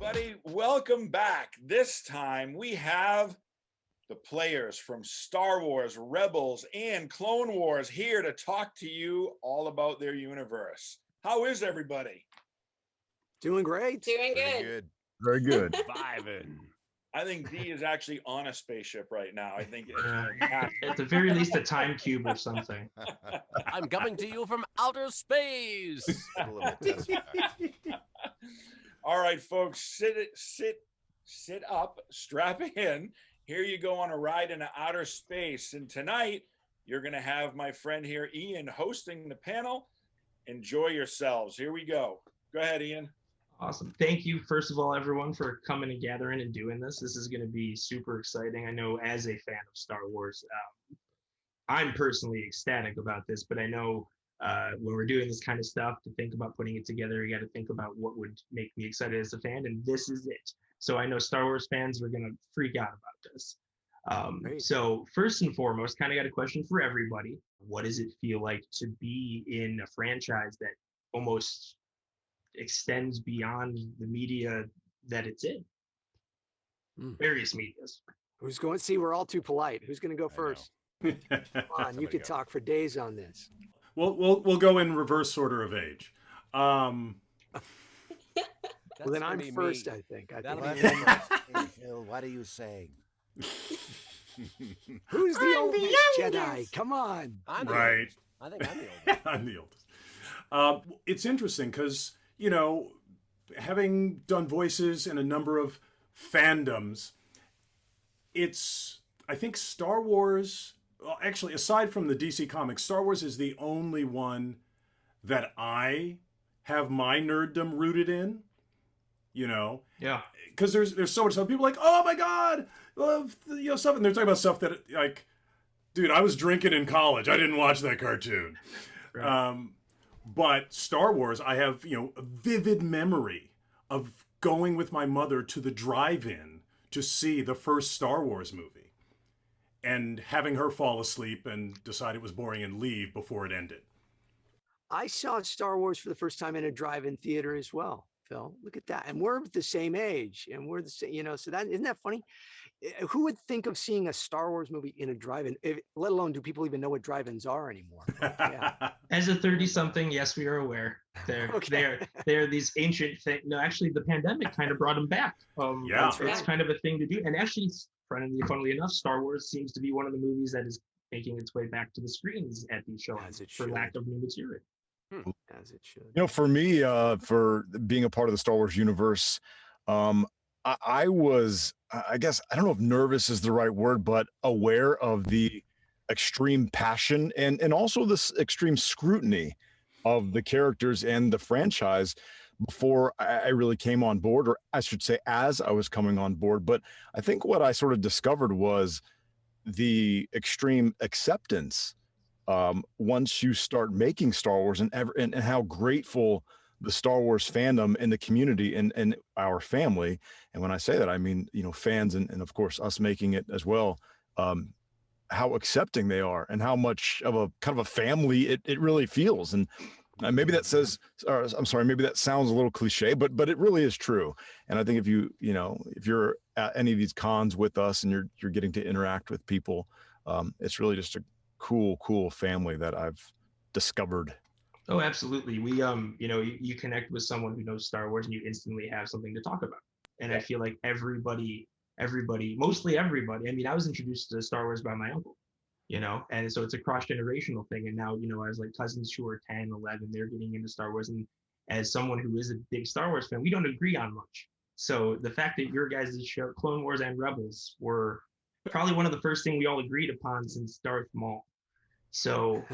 everybody. Welcome back. This time we have the players from Star Wars, Rebels, and Clone Wars here to talk to you all about their universe. How is everybody? Doing great. Doing good. Very good. Vibing. I think Dee is actually on a spaceship right now. I think at the very least a time cube or something. I'm coming to you from outer space. All right, folks, sit up, strap in. Here you go on a ride into outer space. And tonight, you're going to have my friend here, Ian, hosting the panel. Enjoy yourselves. Here we go. Go ahead, Ian. Awesome. Thank you, first of all, everyone, for coming and gathering and doing this. This is going to be super exciting. I know as a fan of Star Wars, I'm personally ecstatic about this, but I know when we're doing this kind of stuff, to think about putting it together, you got to think about what would make me excited as a fan, and this is it. So I know Star Wars fans are going to freak out about this. So first and foremost, kind of got a question for everybody. What does it feel like to be in a franchise that almost extends beyond the media that it's in? Various medias. Who's going to see? We're all too polite. Who's going to go first? Come on, you could talk for days on this. We'll go in reverse order of age. Well, then I'm first, I think. What are you saying? Who's the oldest Jedi? Come on. I'm right. I think I'm the oldest. I'm the oldest. It's interesting because, you know, having done voices in a number of fandoms, I think Star Wars, well, actually, aside from the DC Comics, Star Wars is the only one that I have my nerddom rooted in, you know? Yeah. Because there's so much stuff. People are like, oh my God, love, you know, stuff. And they're talking about stuff that, like, dude, I was drinking in college. I didn't watch that cartoon. Right. But Star Wars, I have, you know, a vivid memory of going with my mother to the drive-in to see the first Star Wars movie and having her fall asleep and decide it was boring and leave before it ended. I saw Star Wars for the first time in a drive-in theater as well, Phil. Look at that. And we're the same age, and we're the same, you know, so that, isn't that funny? Who would think of seeing a Star Wars movie in a drive-in, let alone do people even know what drive-ins are anymore? But, yeah. As a 30-something, yes, we are aware. They're these ancient things. No, actually, the pandemic kind of brought them back. It's kind of a thing to do. And actually, funnily enough, Star Wars seems to be one of the movies that is making its way back to the screens at these shows for lack of new material. As it should. You know, for me, for being a part of the Star Wars universe, I was, I guess, I don't know if nervous is the right word, but aware of the extreme passion and also this extreme scrutiny of the characters and the franchise before I really came on board, or I should say, as I was coming on board. But I think what I sort of discovered was the extreme acceptance once you start making Star Wars, and how grateful the Star Wars fandom and the community and our family. And when I say that, I mean, you know, fans and of course us making it as well, how accepting they are and how much of a kind of a family it really feels. And maybe that says, or I'm sorry, maybe that sounds a little cliche, but it really is true. And I think if you're at any of these cons with us and you're getting to interact with people, it's really just a cool family that I've discovered. Oh, absolutely. We, you connect with someone who knows Star Wars and you instantly have something to talk about. And I feel like everybody, mostly everybody, I mean, I was introduced to Star Wars by my uncle, you know, and so it's a cross-generational thing. And now, you know, I was like cousins who are 10, 11, they're getting into Star Wars. And as someone who is a big Star Wars fan, we don't agree on much. So the fact that your guys' show, Clone Wars and Rebels, were probably one of the first things we all agreed upon since Darth Maul. So,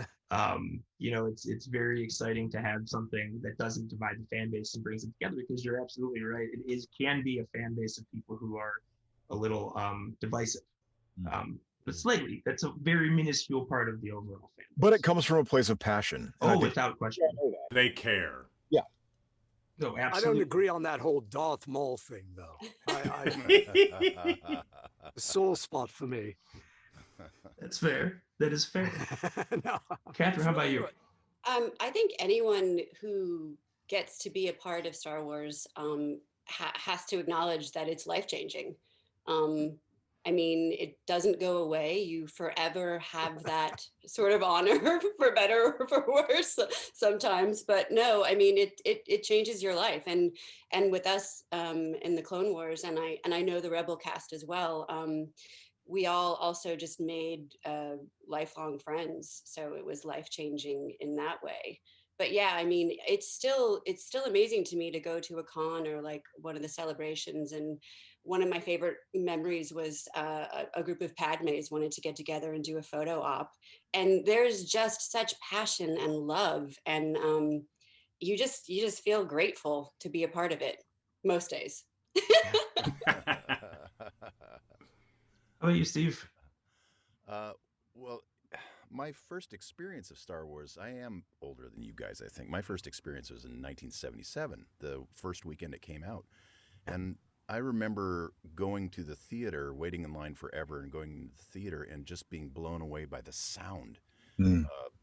you know, it's very exciting to have something that doesn't divide the fan base and brings it together, because you're absolutely right. It can be a fan base of people who are a little divisive, but slightly. That's a very minuscule part of the overall fan base. But it comes from a place of passion. Oh, without question. They care. Yeah. No, absolutely. I don't agree on that whole Darth Maul thing, though. A sore spot for me. That's fair. That is fair. No. Catherine, how about you? I think anyone who gets to be a part of Star Wars has to acknowledge that it's life-changing. I mean, it doesn't go away. You forever have that sort of honor, for better or for worse sometimes. But no, I mean, it changes your life. And with us in the Clone Wars, and I know the Rebel cast as well. We all also just made lifelong friends, so it was life-changing in that way. But yeah, I mean, it's still amazing to me to go to a con or like one of the celebrations. And one of my favorite memories was a group of Padmes wanted to get together and do a photo op, and there's just such passion and love, and you just feel grateful to be a part of it most days. How about you, Steve? Well, my first experience of Star Wars, I am older than you guys, I think. My first experience was in 1977, the first weekend it came out. And I remember going to the theater, waiting in line forever, and going to the theater and just being blown away by the sound.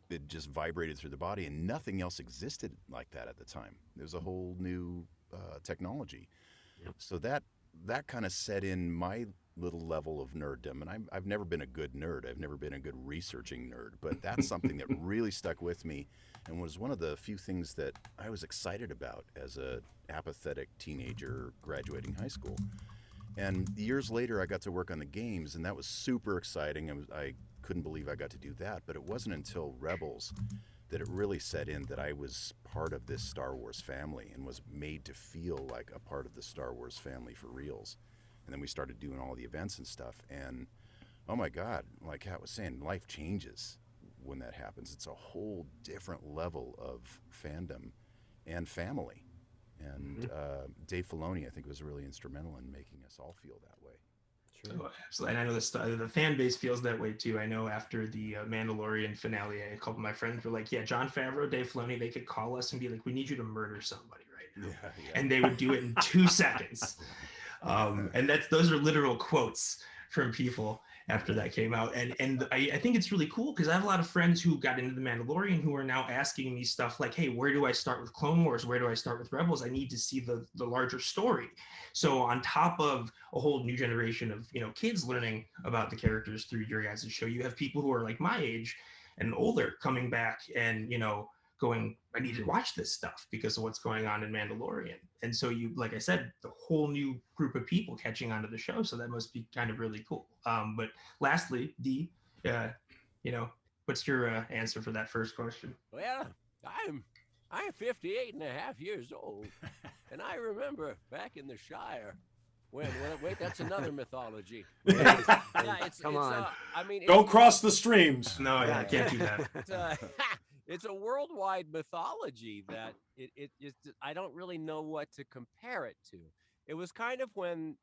It just vibrated through the body, and nothing else existed like that at the time. It was a whole new technology. Yep. So that kind of set in my little level of nerddom, and I've never been a good nerd. I've never been a good researching nerd, but that's something that really stuck with me and was one of the few things that I was excited about as a apathetic teenager graduating high school. And years later, I got to work on the games, and that was super exciting. I couldn't believe I got to do that, but it wasn't until Rebels that it really set in that I was part of this Star Wars family and was made to feel like a part of the Star Wars family for reals. And then we started doing all the events and stuff, and oh my God, like Kat was saying, life changes when that happens. It's a whole different level of fandom and family. And Dave Filoni, I think, was really instrumental in making us all feel that way. Sure. Oh, absolutely. And I know the fan base feels that way too. I know after the Mandalorian finale, a couple of my friends were like, yeah, Jon Favreau, Dave Filoni, they could call us and be like, we need you to murder somebody right now. Yeah. And they would do it in 2 seconds. And those are literal quotes from people after that came out. And I think it's really cool because I have a lot of friends who got into The Mandalorian who are now asking me stuff like, hey, where do I start with Clone Wars? Where do I start with Rebels? I need to see the larger story. So on top of a whole new generation of, kids learning about the characters through your guys' show, you have people who are like my age and older coming back and, going, I need to watch this stuff because of what's going on in Mandalorian. And so you, like I said, the whole new group of people catching onto the show. So that must be kind of really cool. But lastly, Dee, what's your answer for that first question? Well, I'm 58 and a half years old. And I remember back in the Shire wait, that's another mythology. Come on. I mean, don't cross the streams. No, I can't do that. It's a worldwide mythology that I don't really know what to compare it to. It was kind of when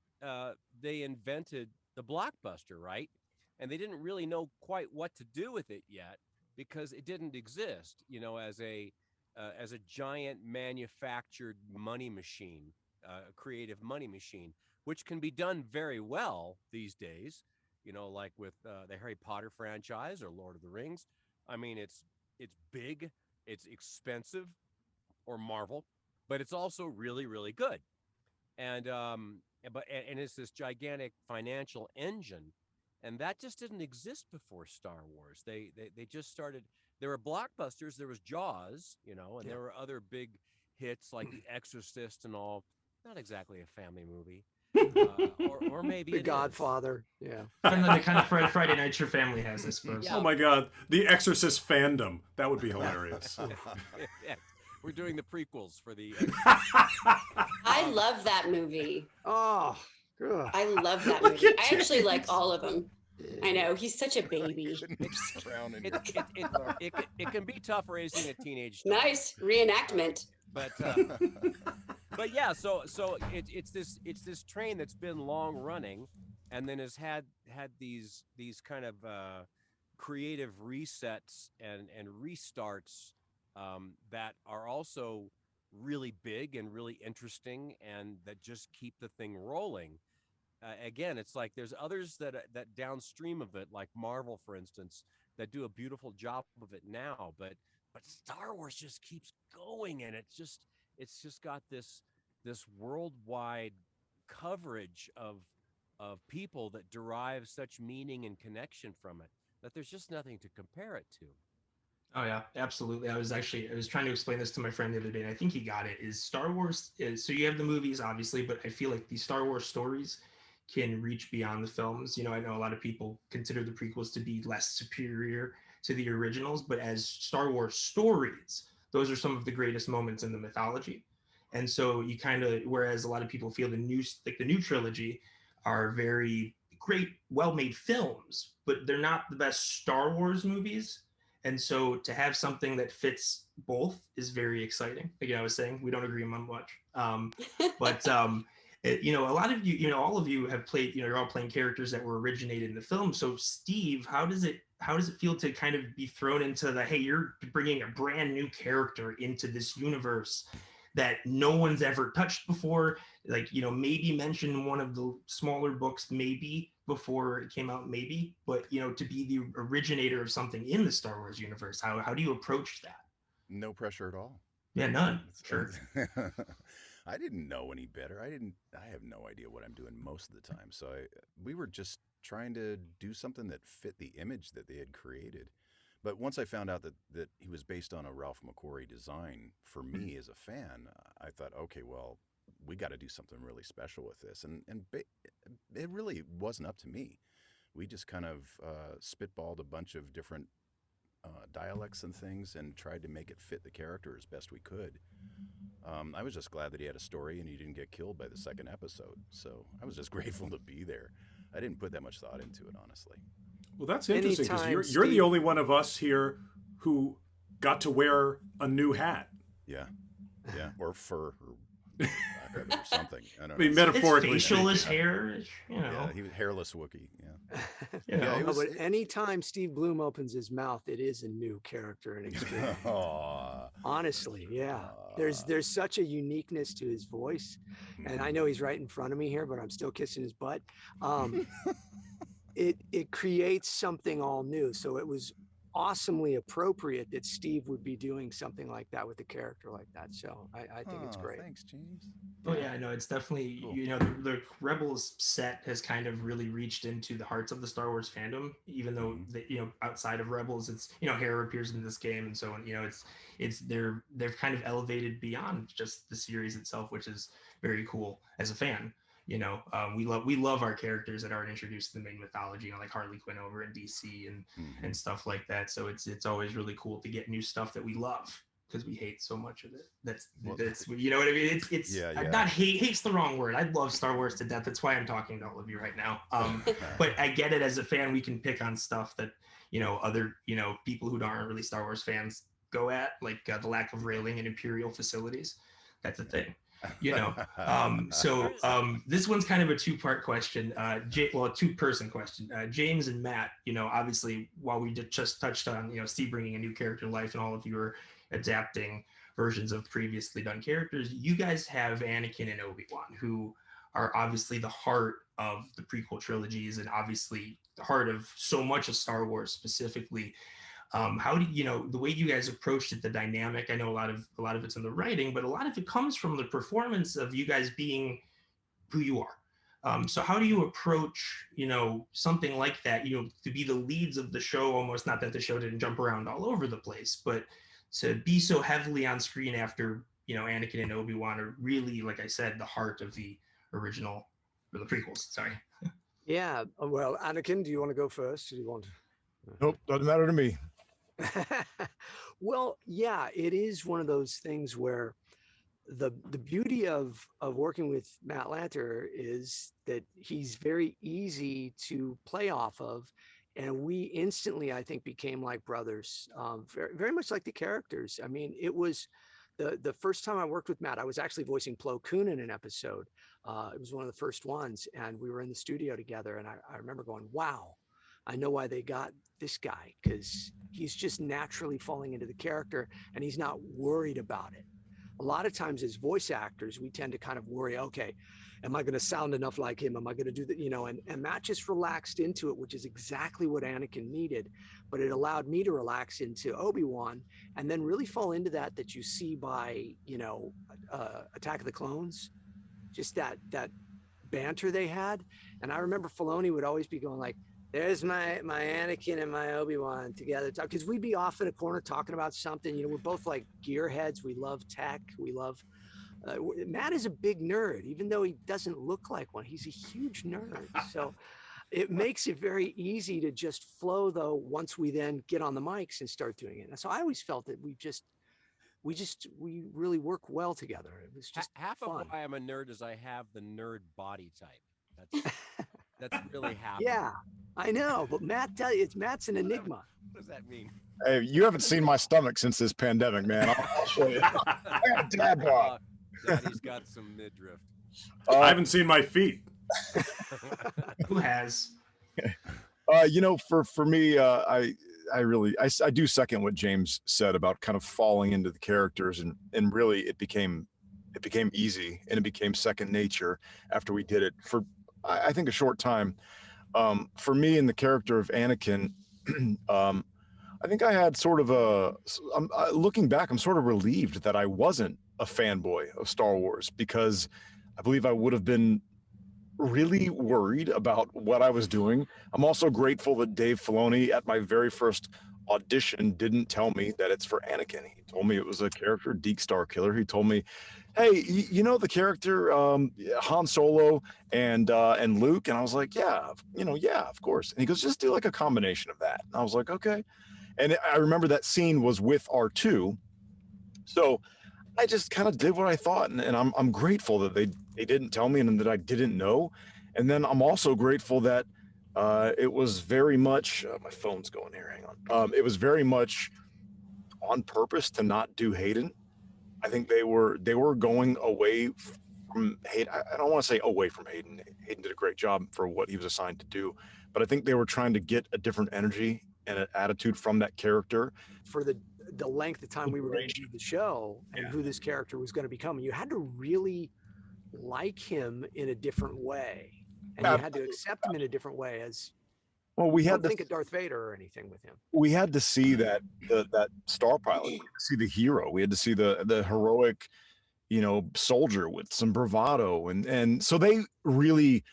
they invented the blockbuster, right? And they didn't really know quite what to do with it yet because it didn't exist, as a giant manufactured money machine, creative money machine, which can be done very well these days, like with the Harry Potter franchise or Lord of the Rings. I mean, it's big, it's expensive, or Marvel, but it's also really, really good. And it's this gigantic financial engine, and that just didn't exist before Star Wars. They just started. There were blockbusters. There was Jaws, and there were other big hits like The Exorcist and all. Not exactly a family movie. Or maybe The Godfather. Yeah. And then the kind of Friday night your family has, I suppose. Yeah. Oh my God, The Exorcist fandom. That would be hilarious. Yeah. We're doing the prequels for the. I love that movie. Oh, good. I love that movie. I actually like all of them. I know he's such a baby. It can be tough raising a teenage daughter. Nice reenactment. But yeah, so it's this train that's been long running, and then has had these kind of creative resets and restarts that are also really big and really interesting, and that just keep the thing rolling. Again, it's like there's others that downstream of it, like Marvel, for instance, that do a beautiful job of it now. But Star Wars just keeps going, and it's just got this this worldwide coverage of people that derive such meaning and connection from it that there's just nothing to compare it to. Oh yeah, absolutely. I was trying to explain this to my friend the other day, and I think he got it. Is Star Wars is so you have the movies, obviously, but I feel like these Star Wars stories can reach beyond the films. You know, I know a lot of people consider the prequels to be less superior to the originals, but as Star Wars stories, those are some of the greatest moments in the mythology. And so you kind of, whereas a lot of people feel the new trilogy are very great, well-made films, but they're not the best Star Wars movies. And so to have something that fits both is very exciting. Again, I was saying we don't agree on much, but you know, a lot of you, you know, all of you have played. You know, you're all playing characters that were originated in the film. So, Steve, how does it feel to kind of be thrown into the, hey, you're bringing a brand new character into this universe that no one's ever touched before? Like, you know, maybe mentioned in one of the smaller books, maybe before it came out, maybe, but you know, to be the originator of something in the Star Wars universe, how do you approach that? No pressure at all. Yeah, none. Sure. I didn't know any better. I have no idea what I'm doing most of the time. So we were just trying to do something that fit the image that they had created. But once I found out that he was based on a Ralph McQuarrie design, for me as a fan, I thought, okay, well, we got to do something really special with this. And it really wasn't up to me. We just kind of spitballed a bunch of different dialects and things and tried to make it fit the character as best we could. I was just glad that he had a story and he didn't get killed by the second episode. So I was just grateful to be there. I didn't put that much thought into it, honestly. Well, that's interesting because Anytime, you're the Steve- only one of us here who got to wear a new hat. Yeah. Yeah. Or fur or something. I don't I mean, know. metaphorically His facial, his speaking. hair, you know. Yeah, he was hairless Wookiee. Yeah. You know. Yeah, it No, was. but anytime Steve Blum opens his mouth, it is a new character and experience. Aw. Honestly, yeah. There's such a uniqueness to his voice, and I know he's right in front of me here, but I'm still kissing his butt. It creates something all new. So it was awesomely appropriate that Steve would be doing something like that with a character like that. So I think it's great. Thanks, James. Oh yeah, I know it's definitely Cool. you know the Rebels set has kind of really reached into the hearts of the Star Wars fandom. Even though you know outside of Rebels, it's you know Hera appears in this game and so on. You know they've kind of elevated beyond just the series itself, which is very cool as a fan. You know, we love our characters that aren't introduced in the main mythology, you know, like Harley Quinn over in DC and stuff like that. So it's always really cool to get new stuff that we love because we hate so much of it. That's you know what I mean. It's Yeah. not hate's the wrong word. I love Star Wars to death. That's why I'm talking to all of you right now. But I get it as a fan. We can pick on stuff that you know other you know people who aren't really Star Wars fans go at, like the lack of railing in Imperial facilities. That's a thing. You know, this one's kind of a two-part question, a two-person question. James and Matt, you know, obviously while we just touched on, you know, Steve bringing a new character to life and all of you are adapting versions of previously done characters, you guys have Anakin and Obi-Wan, who are obviously the heart of the prequel trilogies and obviously the heart of so much of Star Wars specifically. How do you know the way you guys approached it, the dynamic? I know a lot of it's in the writing, but a lot of it comes from the performance of you guys being who you are. So how do you approach, you know, something like that, you know, to be the leads of the show, almost not that the show didn't jump around all over the place, but to be so heavily on screen after, you know, Anakin and Obi-Wan are really, like I said, the heart of the original or the prequels. Sorry. Yeah. Well, Anakin, do you want to go first? Or do you want to? Nope, doesn't matter to me. Well, yeah, it is one of those things where the beauty of working with Matt Lanter is that he's very easy to play off of, and we instantly, I think, became like brothers, very, very much like the characters. I mean, it was the first time I worked with Matt, I was actually voicing Plo Koon in an episode. It was one of the first ones, and we were in the studio together, and I remember going, wow, I know why they got this guy, because he's just naturally falling into the character and he's not worried about it. a lot of times as voice actors, we tend to kind of worry, okay, am I going to sound enough like him? Am I going to do that? You know, and Matt just relaxed into it, which is exactly what Anakin needed. But it allowed me to relax into Obi-Wan and then really fall into that you see by, you know, Attack of the Clones, just that banter they had. And I remember Filoni would always be going like, there's my Anakin and my Obi-Wan together, because we'd be off in a corner talking about something. You know, we're both like gearheads. We love tech. We love. Matt is a big nerd, even though he doesn't look like one. He's a huge nerd. So it makes it very easy to just flow, though, once we then get on the mics and start doing it. And so I always felt that we really work well together. It was just half fun. of why I'm a nerd is I have the nerd body type. That's really half. Yeah, I know, but Matt's an enigma. What does that mean? Hey, you haven't seen my stomach since this pandemic, man. I'll show you. I got a dad bod. Daddy's got some midriff. I haven't seen my feet. Who has? You know, for me, I do second what James said about kind of falling into the characters, and really it became easy and it became second nature after we did it for I think a short time. For me in the character of Anakin, I think I had sort of looking back, I'm sort of relieved that I wasn't a fanboy of Star Wars, because I believe I would have been really worried about what I was doing. I'm also grateful that Dave Filoni at my very first audition didn't tell me that it's for Anakin. He told me it was a character, Deke Starkiller. He told me, hey, you know the character Han Solo and Luke? And I was like, yeah, of course. And he goes, just do like a combination of that. And I was like, okay. And I remember that scene was with R2. So I just kind of did what I thought. And I'm grateful that they didn't tell me and that I didn't know. And then I'm also grateful that it was very much, my phone's going here, hang on. It was very much on purpose to not do Hayden. I think they were going away from Hayden. I don't want to say away from Hayden. Hayden did a great job for what he was assigned to do, but I think they were trying to get a different energy and an attitude from that character. For the length of time we were going to do the show and who this character was going to become, you had to really like him in a different way, and you had to accept him in a different way. As well, we had to think of Darth Vader or anything with him. We had to see that star pilot. We had to see the hero. We had to see the heroic, soldier with some bravado, and so they really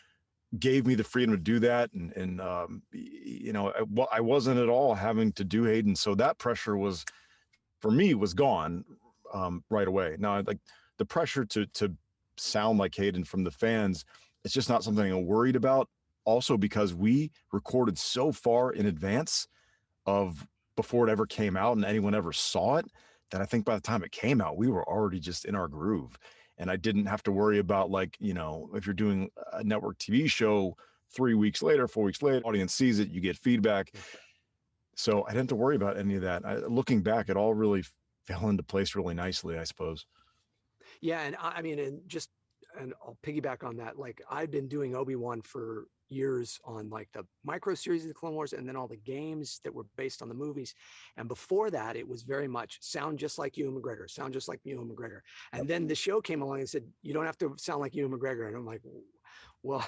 gave me the freedom to do that. And I wasn't at all having to do Hayden, so that pressure was gone right away. Now, like the pressure to sound like Hayden from the fans, it's just not something I'm worried about. Also, because we recorded so far in advance of before it ever came out and anyone ever saw it, that I think by the time it came out, we were already just in our groove. And I didn't have to worry about, like, if you're doing a network TV show 3 weeks later, 4 weeks later, audience sees it, you get feedback. So I didn't have to worry about any of that. Looking back, it all really fell into place really nicely, I suppose. Yeah. And and I'll piggyback on that. Like, I've been doing Obi-Wan for years on like the micro series of the Clone Wars and then all the games that were based on the movies. And before that, it was very much sound just like Ewan McGregor, sound just like Ewan McGregor. And then the show came along and said, you don't have to sound like Ewan McGregor. And I'm like, well,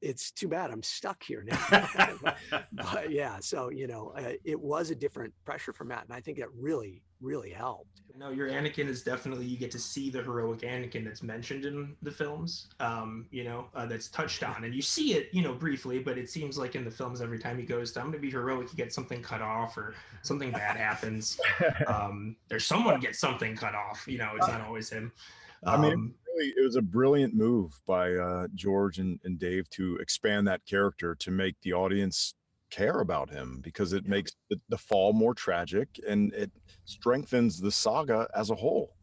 it's too bad I'm stuck here now. but yeah, so, it was a different pressure for Matt. And I think it really, really helped. No, your Anakin is definitely, you get to see the heroic Anakin that's mentioned in the films, that's touched on. And you see it, briefly, but it seems like in the films, every time he goes to, I'm going to be heroic, he gets something cut off or something bad happens. There's someone gets something cut off, it's not always him. It was a brilliant move by George and Dave to expand that character to make the audience care about him, because it makes the fall more tragic and it strengthens the saga as a whole.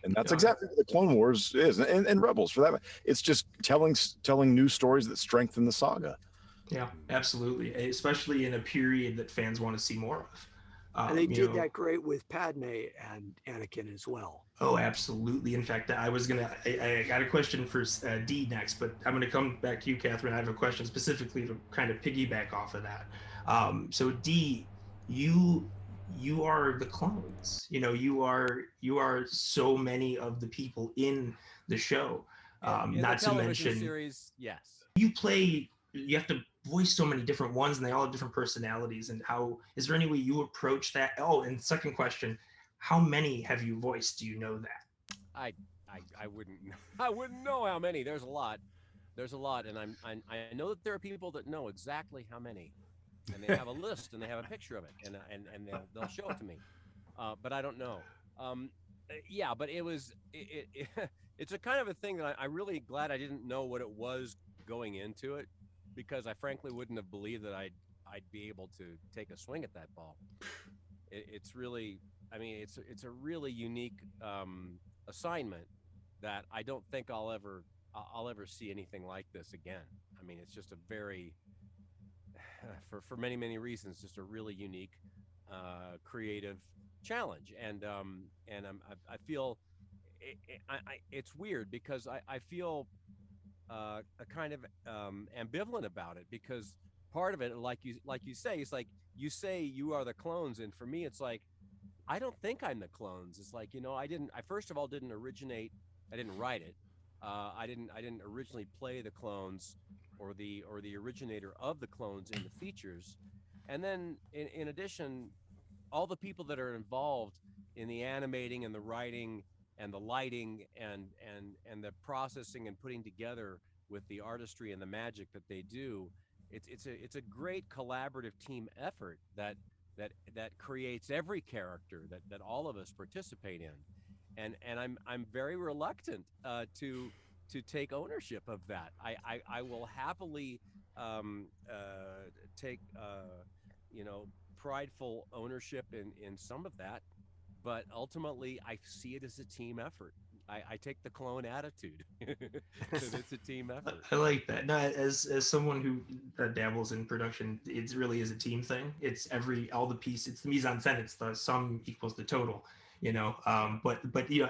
And that's exactly what the Clone Wars is, and Rebels for that. It's just telling new stories that strengthen the saga. Yeah, absolutely. Especially in a period that fans want to see more of. And they did that great with Padme and Anakin as well. Oh, absolutely. In fact, I got a question for Dee next, but I'm going to come back to you, Catherine. I have a question specifically to kind of piggyback off of that. So Dee, you you are the clones. You know, you are so many of the people in the show. In the Not to television mention, series, yes. you have to voice so many different ones, and they all have different personalities. And how is there any way you approach that? Oh, and second question, how many have you voiced? Do you know that? I wouldn't I wouldn't know how many. There's a lot. There's a lot, and I know that there are people that know exactly how many, and they have a list and they have a picture of it, and they'll show it to me, but I don't know. Yeah, but it's a kind of a thing that I really glad I didn't know what it was going into it, because I frankly wouldn't have believed that I'd be able to take a swing at that ball. It's really, I mean, it's a really unique assignment that I don't think I'll ever see anything like this again. I mean, it's just a very, for many reasons, just a really unique, creative challenge, and I feel it's weird because I feel a kind of ambivalent about it, because part of it, like you say, it's like you say you are the clones, and for me, it's like I don't think I'm the clones. It's like, I first of all didn't originate, I didn't write it. I didn't originally play the clones or the originator of the clones in the features. And then in addition, all the people that are involved in the animating and the writing and the lighting and the processing and putting together with the artistry and the magic that they do, it's a great collaborative team effort that creates every character that all of us participate in, and I'm very reluctant to take ownership of that. I will happily take prideful ownership in some of that, but ultimately I see it as a team effort. I take the clone attitude that it's a team effort. I like that. No, as someone who dabbles in production, it really is a team thing. It's all the piece. It's the mise en scène. It's the sum equals the total. But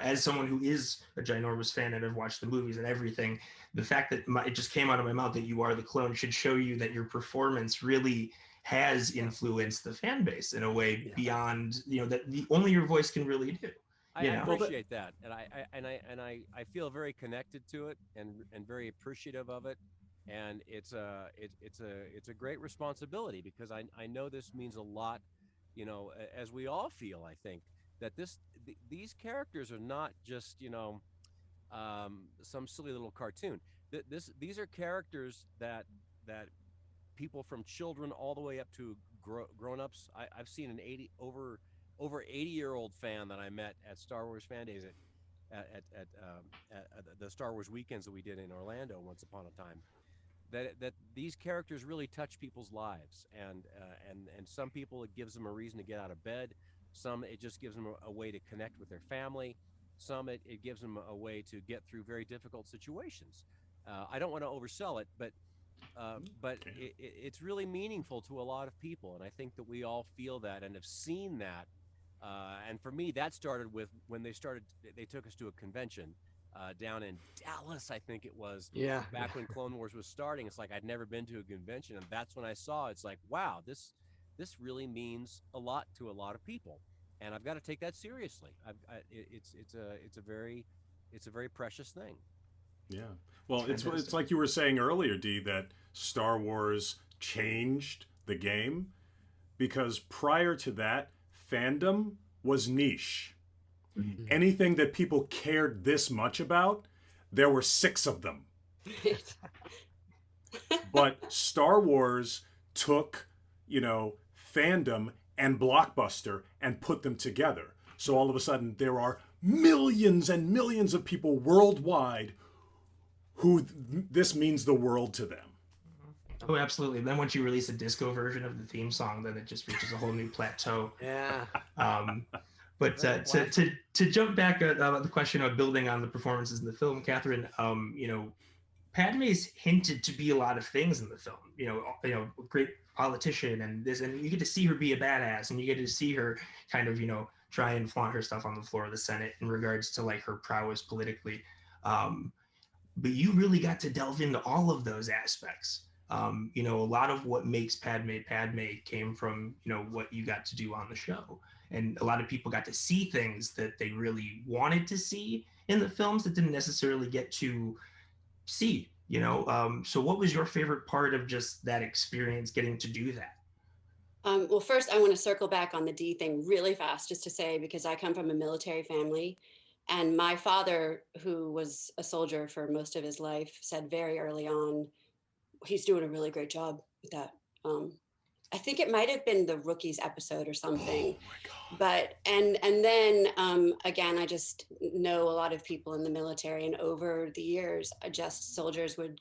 as someone who is a ginormous fan and I've watched the movies and everything, the fact that it just came out of my mouth that you are the clone should show you that your performance really has influenced the fan base in a way beyond that only your voice can really do. I appreciate that, and I feel very connected to it and very appreciative of it, and it's a great responsibility, because I know this means a lot, as we all feel. I think that these characters are not just some silly little cartoon. These are characters that people from children all the way up to grown-ups. I've seen an over 80-year-old fan that I met at Star Wars Fan Days at the Star Wars weekends that we did in Orlando once upon a time. That these characters really touch people's lives, and some people, it gives them a reason to get out of bed. Some, it just gives them a way to connect with their family. Some, it gives them a way to get through very difficult situations. I don't want to oversell it, but it's really meaningful to a lot of people, and I think that we all feel that and have seen that. And for me, that started with when they took us to a convention down in Dallas, I think it was. Yeah. Back when Clone Wars was starting, it's like I'd never been to a convention, and that's when I saw it's like, wow, this really means a lot to a lot of people, and I've got to take that seriously. It's a very precious thing. Yeah. Well, it's like you were saying earlier, Dee, that Star Wars changed the game, because prior to that, fandom was niche. Mm-hmm. Anything that people cared this much about, there were 6 of them. But Star Wars took, fandom and blockbuster and put them together. So all of a sudden there are millions and millions of people worldwide who this means the world to them. Oh, absolutely. Then once you release a disco version of the theme song, then it just reaches a whole new plateau. Yeah. But to jump back about the question of building on the performances in the film, Catherine, Padme's hinted to be a lot of things in the film. Great politician and this, and you get to see her be a badass, and you get to see her kind of, try and flaunt her stuff on the floor of the Senate in regards to like her prowess politically. But you really got to delve into all of those aspects. You know, a lot of what makes Padme came from, you know, what you got to do on the show. And a lot of people got to see things that they really wanted to see in the films that didn't necessarily get to see, you know. So what was your favorite part of just that experience, getting to do that? Well, first, I want to circle back on the D thing really fast, just to say, because I come from a military family. And my father, who was a soldier for most of his life, said very early on, he's doing a really great job with that. I think it might have been the Rookies episode or something. Oh my God. But and then again, I just know a lot of people in the military, and over the years, just soldiers would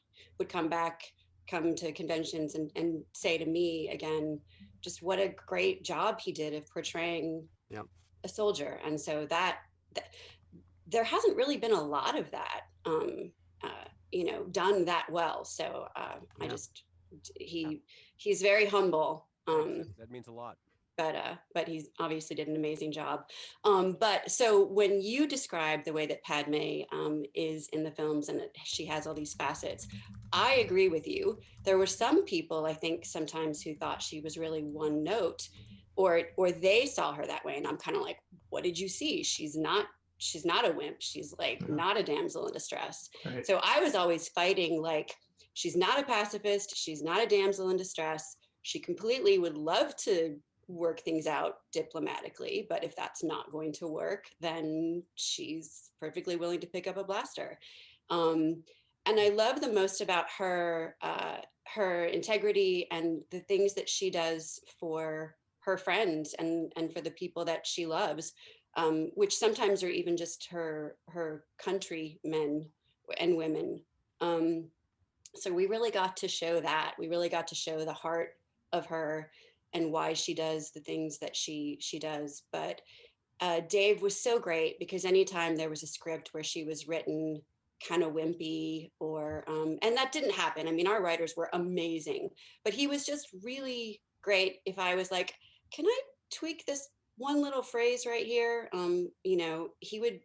come to conventions and say to me again, just what a great job he did of portraying Yep. a soldier. And so that there hasn't really been a lot of that, you know, done that well. So I just he's very humble. That means a lot. But he's obviously did an amazing job. But so when you describe the way that Padme is in the films and she has all these facets, I agree with you. There were some people, I think, sometimes who thought she was really one note, or they saw her that way. And I'm kind of like, what did you see? She's not a wimp. She's like not a damsel in distress. Right. So I was always fighting, like, she's not a pacifist. She's not a damsel in distress. She completely would love to work things out diplomatically, but if that's not going to work, then she's perfectly willing to pick up a blaster. And I love the most about her, her integrity and the things that she does for her friends and for the people that she loves, which sometimes are even just her countrymen and women. So we really got to show that. We really got to show the heart of her and why she does the things that she does. But Dave was so great, because anytime there was a script where she was written kind of wimpy, or and that didn't happen. I mean, our writers were amazing, but he was just really great. If I was like, can I tweak this one little phrase right here? You know, he would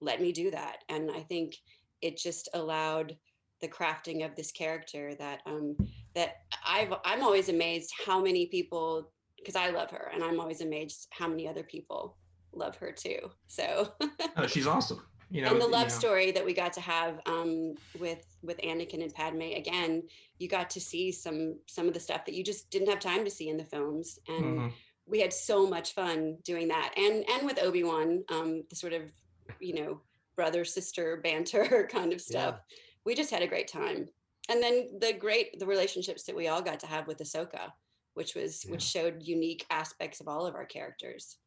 let me do that. And I think it just allowed the crafting of this character that I'm always amazed how many people, because I love her, and I'm always amazed how many other people love her too. So Oh, she's awesome. You know, and the love story that we got to have with Anakin and Padme, again, you got to see some of the stuff that you just didn't have time to see in the films, and we had so much fun doing that, and with Obi-Wan, the sort of, you know, brother sister banter kind of stuff. Yeah. We just had a great time. And then the relationships that we all got to have with Ahsoka, which showed unique aspects of all of our characters.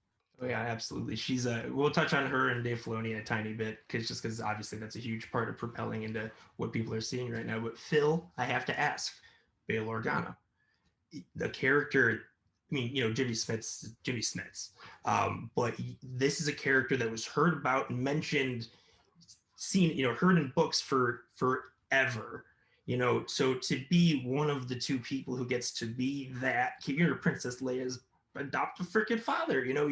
Oh yeah, absolutely. She's we'll touch on her and Dave Filoni in a tiny bit, because obviously that's a huge part of propelling into what people are seeing right now. But Phil, I have to ask, Bail Organa, the character. I mean, you know, Jimmy Smits, but this is a character that was heard about and mentioned, seen, you know, heard in books for forever. You know, so to be one of the two people who gets to be that, you know, Princess Leia's adoptive freaking father, you know,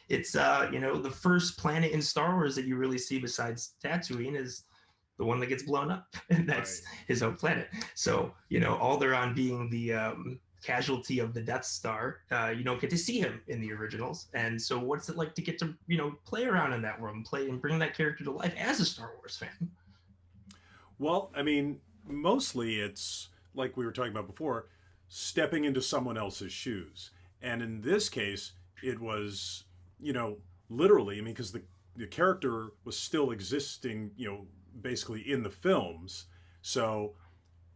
it's you know, the first planet in Star Wars that you really see besides Tatooine is the one that gets blown up, and that's his own planet. So, you know, Alderaan being the casualty of the Death Star, you don't get to see him in the originals. And so what's it like to get to, you know, play around in that world and play and bring that character to life as a Star Wars fan? Well, I mean, mostly it's like we were talking about before, stepping into someone else's shoes. And in this case, it was, you know, literally, I mean, because the character was still existing, you know, basically in the films. So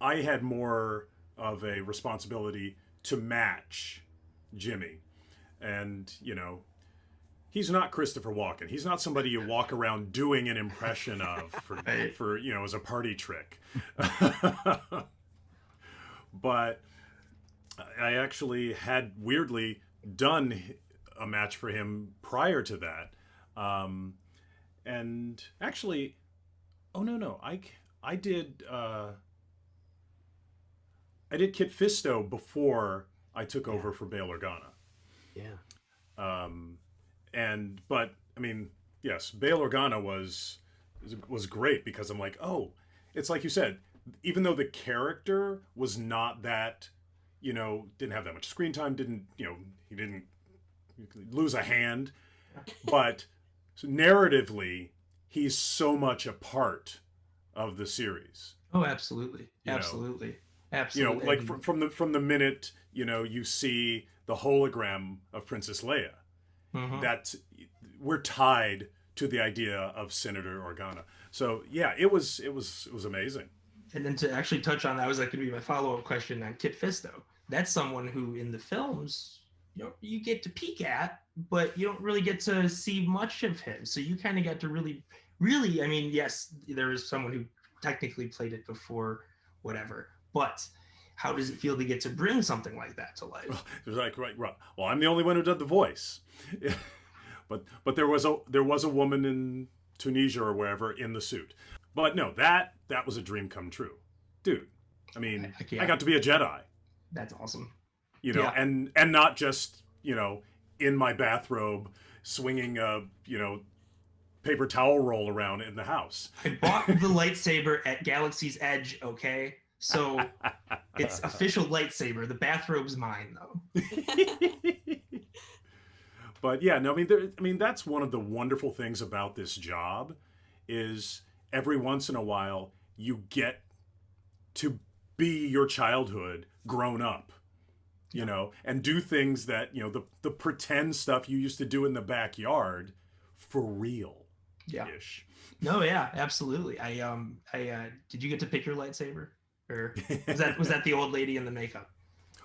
I had more of a responsibility to match Jimmy. And, you know, he's not Christopher Walken. He's not somebody you walk around doing an impression of for you know, as a party trick. But I actually had weirdly done a match for him prior to that. And actually, I did Kit Fisto before I took over for Bail Organa. Yeah. But I mean, yes, Bail Organa was great, because I'm like, oh, it's like you said, even though the character was not that, didn't have that much screen time, he didn't lose a hand, but narratively, he's so much a part of the series. Oh, absolutely. Absolutely. Like from the minute, you see the hologram of Princess Leia, that we're tied to the idea of Senator Organa. So yeah, it was amazing. And then to actually touch on that was going to be my follow-up question on Kit Fisto. That's someone who in the films, you get to peek at, but you don't really get to see much of him. So you kind of got to really, I mean, yes, there is someone who technically played it before, whatever, but how does it feel to get to bring something like that to life? Well, I'm the only one who did the voice, but there was a woman in Tunisia or wherever in the suit. But no, that was a dream come true, dude. I mean, I got to be a Jedi. That's awesome. And not just in my bathrobe swinging a paper towel roll around in the house. I bought the lightsaber at Galaxy's Edge. Okay. So it's official lightsaber. The bathrobe's mine, though. But yeah, no, I mean, that's one of the wonderful things about this job is every once in a while you get to be your childhood grown up, and do things that, the pretend stuff you used to do in the backyard for real. Yeah. Ish. No, yeah, absolutely. I did you get to pick your lightsaber? Or was that the old lady in the makeup?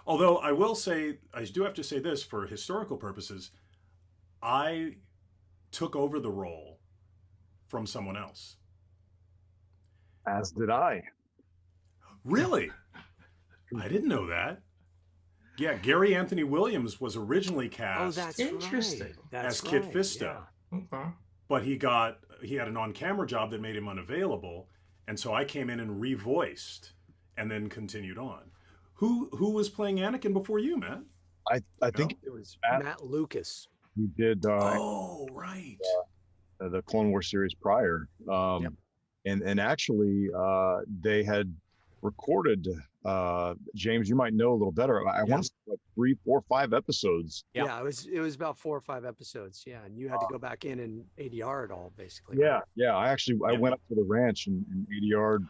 Although I will say, I do have to say this for historical purposes, I took over the role from someone else. As did I. Really? I didn't know that. Yeah, Gary Anthony Williams was originally cast that's interesting. Right. as Kit Fisto. Yeah. Okay. But he had an on-camera job that made him unavailable, and so I came in and revoiced and then continued on. Who was playing Anakin before you, Matt? I think It was Matt Lucas. he did Right. the Clone Wars series prior. And actually they had recorded James, you might know a little better. I want to say like 3, 4, 5 episodes. Yeah, it was about 4 or 5 episodes. Yeah, and you had to go back in and ADR it all basically. Yeah. I went up to the ranch and ADR'd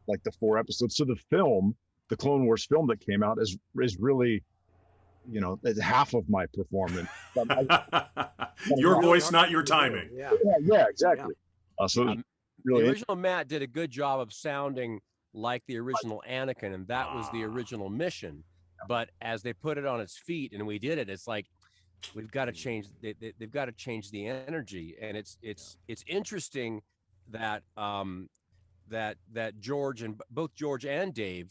like the 4 episodes. So the film, the Clone Wars film that came out is really, it's half of my performance. Your voice, not your timing. Yeah, exactly. So really, the original Matt did a good job of sounding like the original Anakin, and that was the original mission. But as they put it on its feet and we did it, it's like we've got to change. They've got to change the energy, and it's interesting that that George and both George and Dave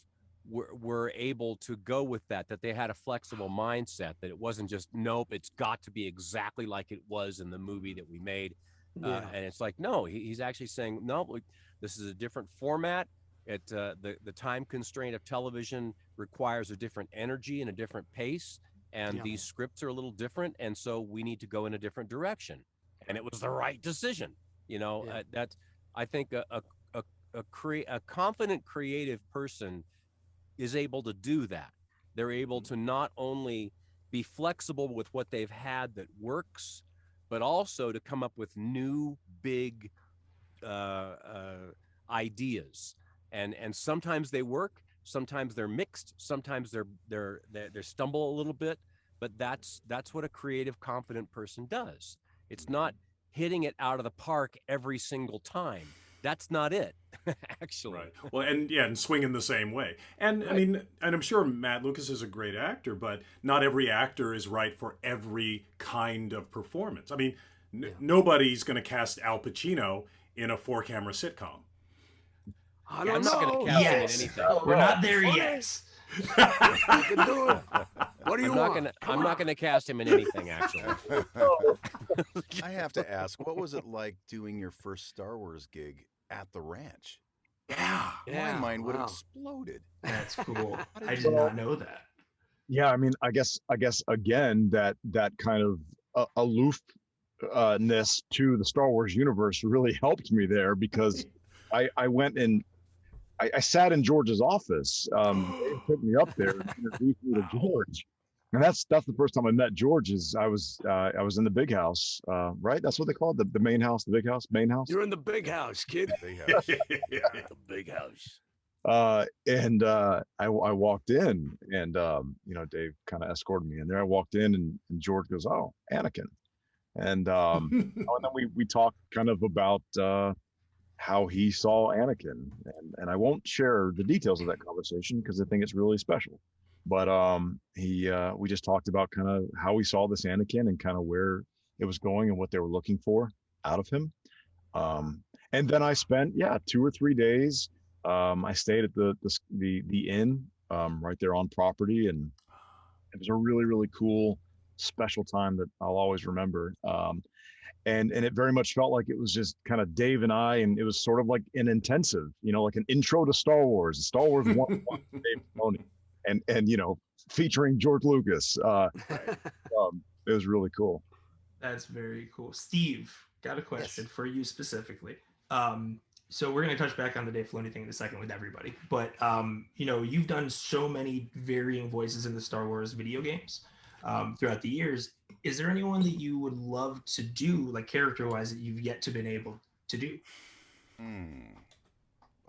were able to go with that they had a flexible mindset, that it wasn't just nope, it's got to be exactly like it was in the movie that we made. And it's like, no, he's actually saying, no, this is a different format. The time constraint of television requires a different energy and a different pace, and these scripts are a little different, and so we need to go in a different direction. And it was the right decision. That's, I think, a confident creative person is able to do that. They're able to not only be flexible with what they've had that works, but also to come up with new big ideas. And sometimes they work, sometimes they're mixed, sometimes they stumble a little bit, but that's what a creative, confident person does. It's not hitting it out of the park every single time. That's not it, actually. Right. Well, and swinging the same way. And right. I mean, and I'm sure Matt Lucas is a great actor, but not every actor is right for every kind of performance. I mean, nobody's going to cast Al Pacino in a 4-camera sitcom. I'm not going to cast him in anything. We're not there yet. You can do it. What do you want? I'm not going to cast him in anything, actually. I have to ask, what was it like doing your first Star Wars gig at the ranch? Yeah. My mind would have exploded. That's cool. I did not know that. Yeah, I mean, I guess again that kind of aloofness to the Star Wars universe really helped me there, because I went and I sat in George's office. They took me up there and introduced me to George. And that's the first time I met George. Is I was in the big house, right? That's what they call it, the main house, the big house, main house. You're in the big house, kid. Big house. The big house. And I walked in, and you know, Dave kind of escorted me in there. I walked in, and George goes, "Oh, Anakin," and and then we talked kind of about how he saw Anakin, and I won't share the details of that conversation because I think it's really special. But we just talked about kind of how we saw this Anakin and kind of where it was going and what they were looking for out of him. And then I spent 2 or 3 days. I stayed at the inn right there on property, and it was a really, really cool, special time that I'll always remember. And it very much felt like it was just kind of Dave and I, and it was sort of like an intensive, you know, like an intro to Star Wars, Star Wars 101, Dave Filoni, and you know, featuring George Lucas. It was really cool. That's very cool. Steve, got a question for you specifically. So we're going to touch back on the Dave Filoni thing in a second with everybody, but you know, you've done so many varying voices in the Star Wars video games throughout the years. Is there anyone that you would love to do, like character-wise, that you've yet to been able to do?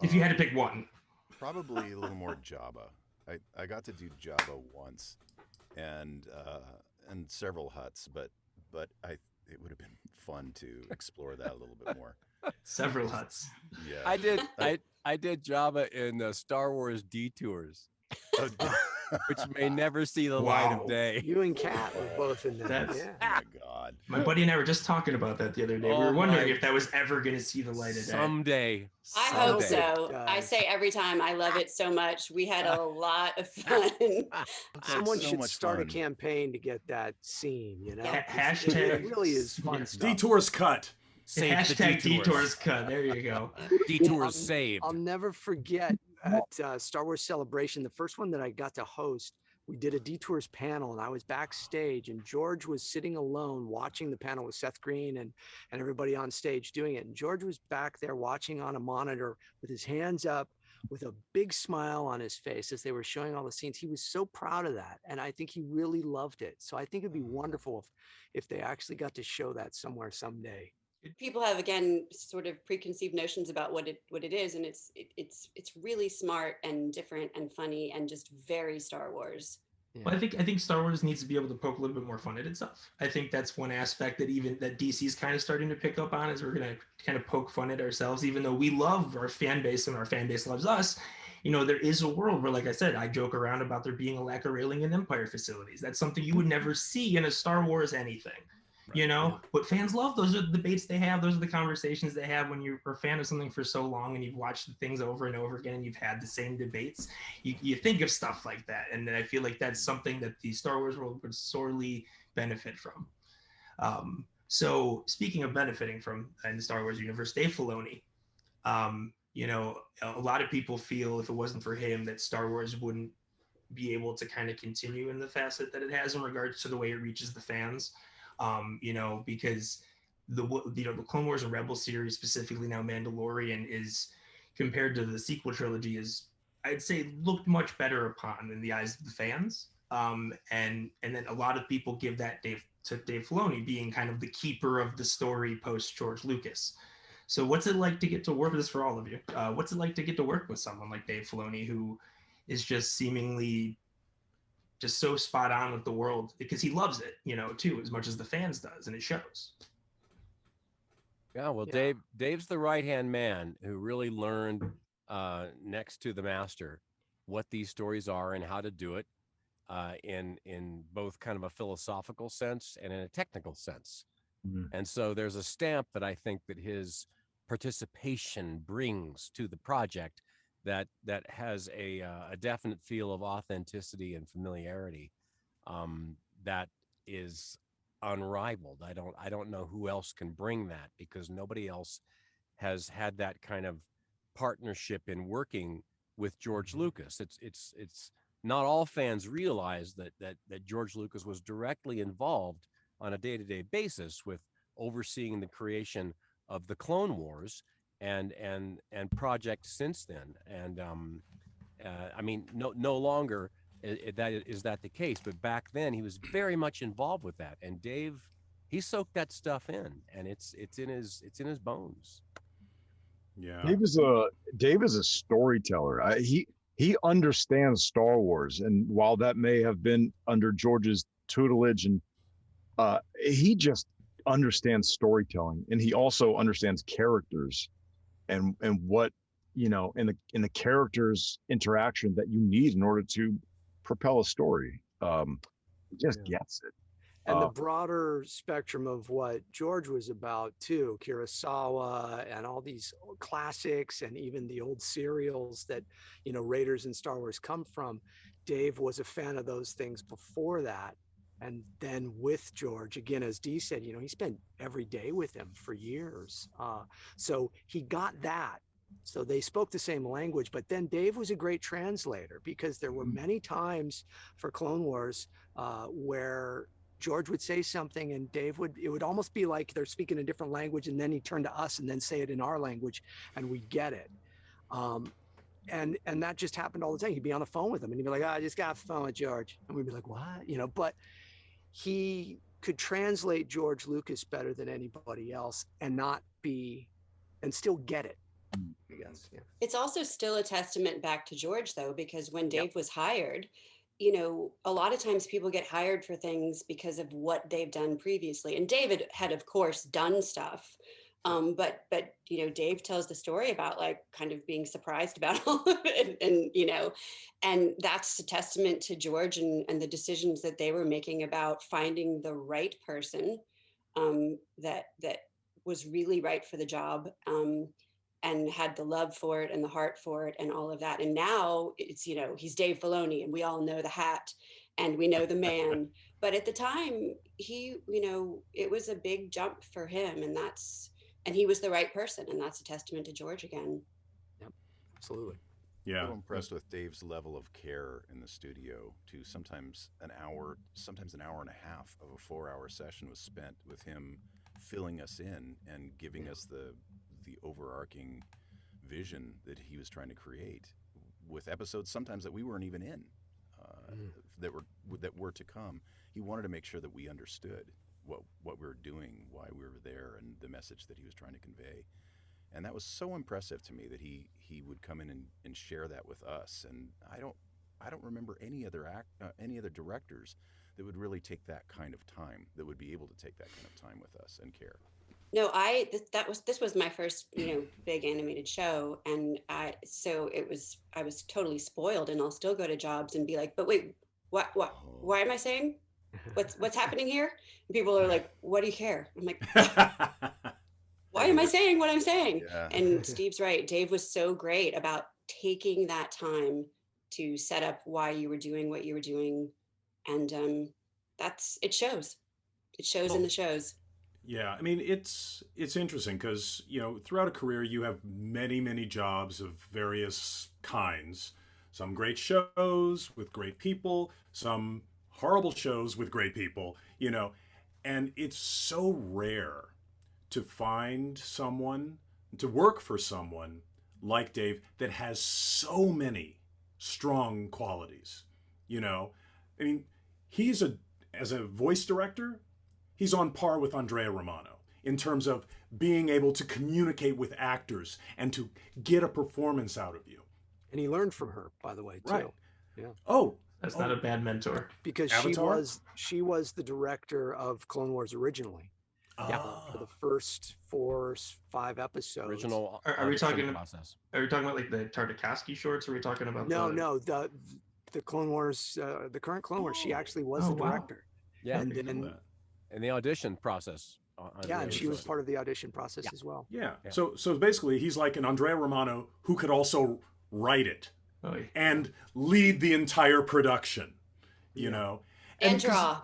If you had to pick one. Probably a little more Jabba. I got to do Jabba once, and several Hutts, but it would have been fun to explore that a little bit more. Several Hutts. Yeah, I did Jabba in Star Wars Detours, which may never see the light of day. You and Kat were both in that. Oh my God. My buddy and I were just talking about that the other day. We were wondering if that was ever going to see the light of day. Someday. I hope so. I say every time, I love it so much. We had a lot of fun. Someone so should much start fun. a campaign to get that scene, you know? Hashtag it really is fun stuff. Detours cut. Save Hashtag the detours. Detours cut. There you go. Detours saved. I'll never forget at Star Wars Celebration, the first one that I got to host, we did a Detours panel, and I was backstage, and George was sitting alone watching the panel with Seth Green and everybody on stage doing it. And George was back there watching on a monitor with his hands up, with a big smile on his face as they were showing all the scenes. He was so proud of that, and I think he really loved it. So I think it'd be wonderful if they actually got to show that somewhere someday. People have, again, sort of preconceived notions about what it is, and it's really smart and different and funny and just very Star Wars. Yeah. Well, I think Star Wars needs to be able to poke a little bit more fun at itself. I think that's one aspect that DC's kind of starting to pick up on, is we're going to kind of poke fun at ourselves, even though we love our fan base and our fan base loves us. You know, there is a world where, like I said, I joke around about there being a lack of railing in Empire facilities. That's something you would never see in a Star Wars anything. You know, but fans love, those are the debates they have. Those are the conversations they have when you're a fan of something for so long and you've watched the things over and over again and you've had the same debates. You think of stuff like that. And I feel like that's something that the Star Wars world would sorely benefit from. So speaking of benefiting from in the Star Wars universe, Dave Filoni, you know, a lot of people feel if it wasn't for him that Star Wars wouldn't be able to kind of continue in the facet that it has in regards to the way it reaches the fans. You know, because the Clone Wars and Rebel series, specifically now Mandalorian, is compared to the sequel trilogy, is, I'd say, looked much better upon in the eyes of the fans. And then a lot of people give that to Dave Filoni being kind of the keeper of the story post George Lucas. So what's it like to get to work with this for all of you? What's it like to get to work with someone like Dave Filoni, who is just seemingly just so spot on with the world, because he loves it, you know, too, as much as the fans does, and it shows. Yeah, well, Dave's the right-hand man who really learned next to the master what these stories are and how to do it in both kind of a philosophical sense and in a technical sense. And so there's a stamp that I think that his participation brings to the project that has a definite feel of authenticity and familiarity that is unrivaled. I don't know who else can bring that, because nobody else has had that kind of partnership in working with George Lucas. It's not all fans realize that George Lucas was directly involved on a day-to-day basis with overseeing the creation of the Clone Wars and projects since then. And I mean, no longer is that the case, but back then he was very much involved with that. And Dave, he soaked that stuff in, and it's in his bones. Yeah. Dave is a storyteller. He understands Star Wars, and while that may have been under George's tutelage, and he just understands storytelling, and he also understands characters, and what, you know, in the characters' interaction that you need in order to propel a story. He just gets it. And the broader spectrum of what George was about too, Kurosawa and all these classics, and even the old serials that, you know, Raiders and Star Wars come from. Dave was a fan of those things before that. And then with George, again, as Dee said, you know, he spent every day with him for years. So he got that. So they spoke the same language, but then Dave was a great translator, because there were many times for Clone Wars where George would say something and it would almost be like they're speaking a different language, and then he'd turn to us and then say it in our language, and we'd get it. And that just happened all the time. He'd be on the phone with him and he'd be like, I just got off the phone with George. And we'd be like, what? You know, but he could translate George Lucas better than anybody else, and still get it, I guess. Yeah. It's also still a testament back to George, though, because when Dave was hired, you know, a lot of times people get hired for things because of what they've done previously. And David had, of course, done stuff. But you know, Dave tells the story about like kind of being surprised about all of it, and you know, and that's a testament to George and the decisions that they were making about finding the right person that was really right for the job, and had the love for it and the heart for it and all of that. And now it's, you know, he's Dave Filoni, and we all know the hat and we know the man. But at the time, he, you know, it was a big jump for him, and he was the right person, and that's a testament to George again. Yep, absolutely. Yeah, I'm impressed with Dave's level of care in the studio. To sometimes an hour and a half of a 4-hour session was spent with him filling us in and giving us the overarching vision that he was trying to create, with episodes sometimes that we weren't even in, that were to come. He wanted to make sure that we understood what we were doing, why we were there, and the message that he was trying to convey. And that was so impressive to me, that he would come in and share that with us. And I don't remember any other directors that would really take that kind of time, that would be able to take that kind of time with us and care. No, this was my first, you know, big animated show, and I was totally spoiled, and I'll still go to jobs and be like, but wait, why am I saying? What's happening here? And people are like, what do you care? I'm like, why am I saying what I'm saying? Yeah. And Steve's right. Dave was so great about taking that time to set up why you were doing what you were doing. And it shows. It shows in the shows. Yeah, I mean, it's interesting because, you know, throughout a career, you have many, many jobs of various kinds. Some great shows with great people, some horrible shows with great people, you know, and it's so rare to find someone, to work for someone like Dave that has so many strong qualities, you know. I mean, as a voice director, he's on par with Andrea Romano in terms of being able to communicate with actors and to get a performance out of you. And he learned from her, by the way, too. Right. Yeah. Oh, that's not a bad mentor. Because Avatar? she was the director of Clone Wars originally. Yeah, for the first 4 or 5 episodes. Original. Are we talking about like the Tartakovsky shorts? Or are we talking about the Clone Wars, the current Clone Wars? She actually was the director. Yeah, and then in the audition process. And she was part of the audition process as well. Yeah. So basically, he's like an Andrea Romano who could also write it and lead the entire production. You know, and draw.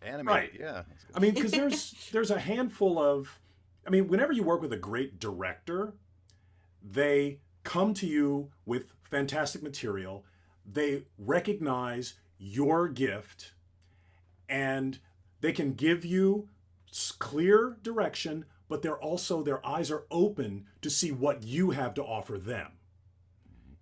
Animate, right. Yeah. I mean, because there's a handful of, I mean, whenever you work with a great director, they come to you with fantastic material. They recognize your gift, and they can give you clear direction, but they're also, their eyes are open to see what you have to offer them.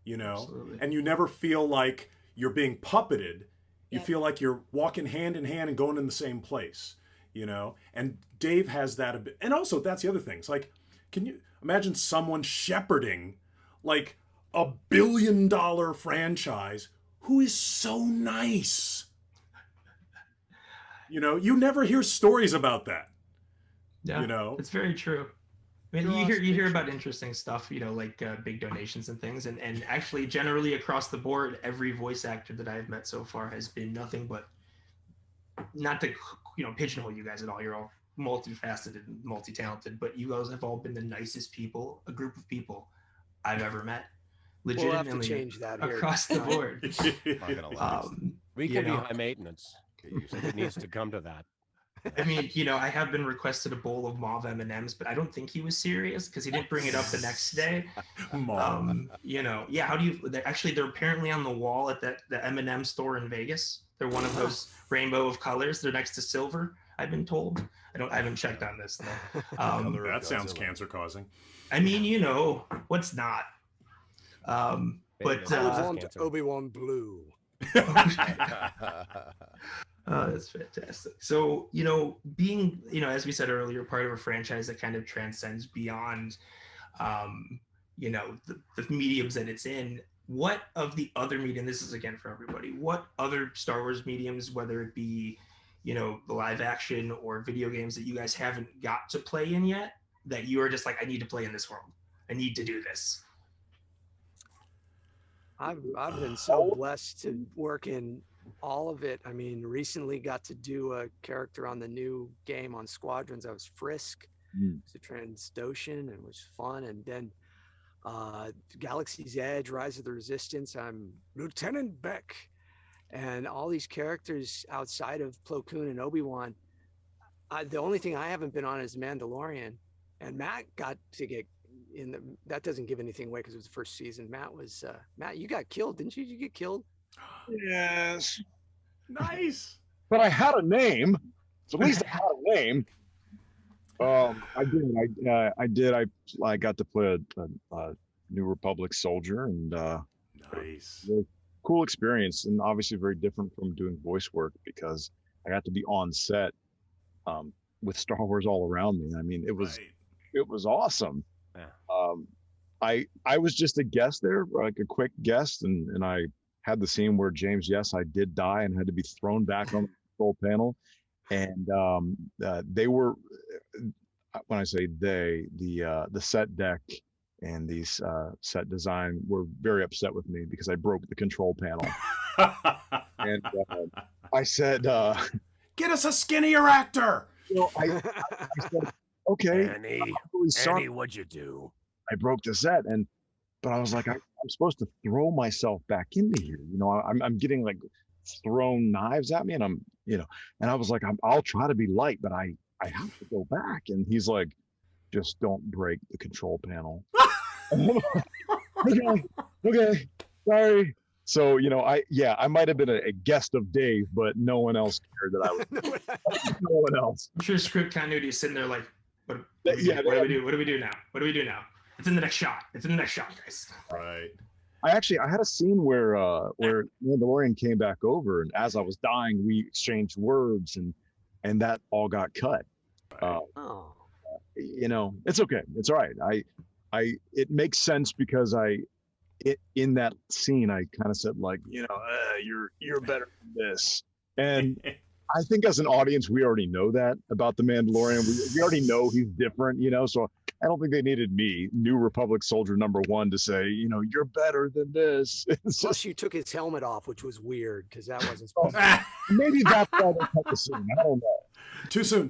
You know, Absolutely. and you never feel like you're being puppeted. You Yep. feel like you're walking hand in hand and going in the same place, you know? And Dave has that a bit. And also, that's the other thing. It's like, can you imagine someone shepherding like $1 billion franchise who is so nice? You know, you never hear stories about that. Yeah, You know? it's very true. I mean, Draws you hear pictures. about interesting stuff, you know, like big donations and things, and actually, generally across the board, every voice actor that I've met so far has been nothing but, not to, you know, pigeonhole you guys at all. You're all multifaceted and multi-talented, but you guys have all been the nicest people, a group of people I've ever met. We'll have to Legitimately change that here. across the board. I'm not gonna lie. We You can be know. high maintenance. Get used to It needs to come to that. I mean, you know, I have been requested a bowl of mauve M&Ms, but I don't think he was serious because he didn't bring it up the next day. Mom. You know, yeah. How do you? They're apparently on the wall at the M&M store in Vegas. They're one of those rainbow of colors. They're next to silver. I've been told. I haven't checked on this though. Color of That sounds Godzilla. cancer causing. I mean, you know, what's not? But I would want Cancer. Obi-Wan blue. that's fantastic. So, you know, being, you know, as we said earlier, part of a franchise that kind of transcends beyond, you know, the mediums that it's in. What of the other medium, this is again for everybody, what other Star Wars mediums, whether it be, you know, the live action or video games that you guys haven't got to play in yet, that you are just like, I need to play in this world. I need to do this. I've been so blessed to work in all of it. I mean, recently got to do a character on the new game on Squadrons. I was Frisk. It's a Transdoshan and it was fun. And then Galaxy's Edge, Rise of the Resistance, I'm Lieutenant Beck. And all these characters outside of Plo Koon and Obi-Wan, the only thing I haven't been on is Mandalorian. And Matt got to get in the, that doesn't give anything away because it was the first season. Matt, you got killed, didn't you? Did you get killed? Yes. Nice. But I had a name. So at least I had a name. I did. I got to play a New Republic soldier, and Nice. really cool experience, and obviously very different from doing voice work because I got to be on set with Star Wars all around me. I mean, it was awesome. Yeah. I was just a guest there, like a quick guest, and I had the scene where James, yes, I did die and had to be thrown back on the control panel, and they were, when I say they, the set deck and these set design were very upset with me because I broke the control panel, and I said, "Get us a skinnier actor." you know, I said, okay, Annie, I'm really sorry. Annie, what'd you do? I broke the set, but I was like, I'm supposed to throw myself back into here. You know, I'm getting like thrown knives at me, and I'm, you know, and I was like, I'll try to be light, but I have to go back. And he's like, just don't break the control panel. Okay, sorry. So, you know, I might have been a guest of Dave, but no one else cared that I was. No one else. I'm sure script continuity is sitting there like, what do we do now? What do we do now? It's in the next shot. It's in the next shot, guys. Right. I had a scene where Mandalorian came back over, and as I was dying, we exchanged words, and that all got cut. Oh. You know, it's okay. It's all right. It makes sense because in that scene, I kind of said like, you know, you're better than this. And I think as an audience, we already know that about the Mandalorian. We already know he's different, you know, so I don't think they needed me, New Republic soldier #1, to say, you know, you're better than this. Plus, you took his helmet off, which was weird because that wasn't supposed to. Maybe that's why they cut the scene. I don't know. Too soon.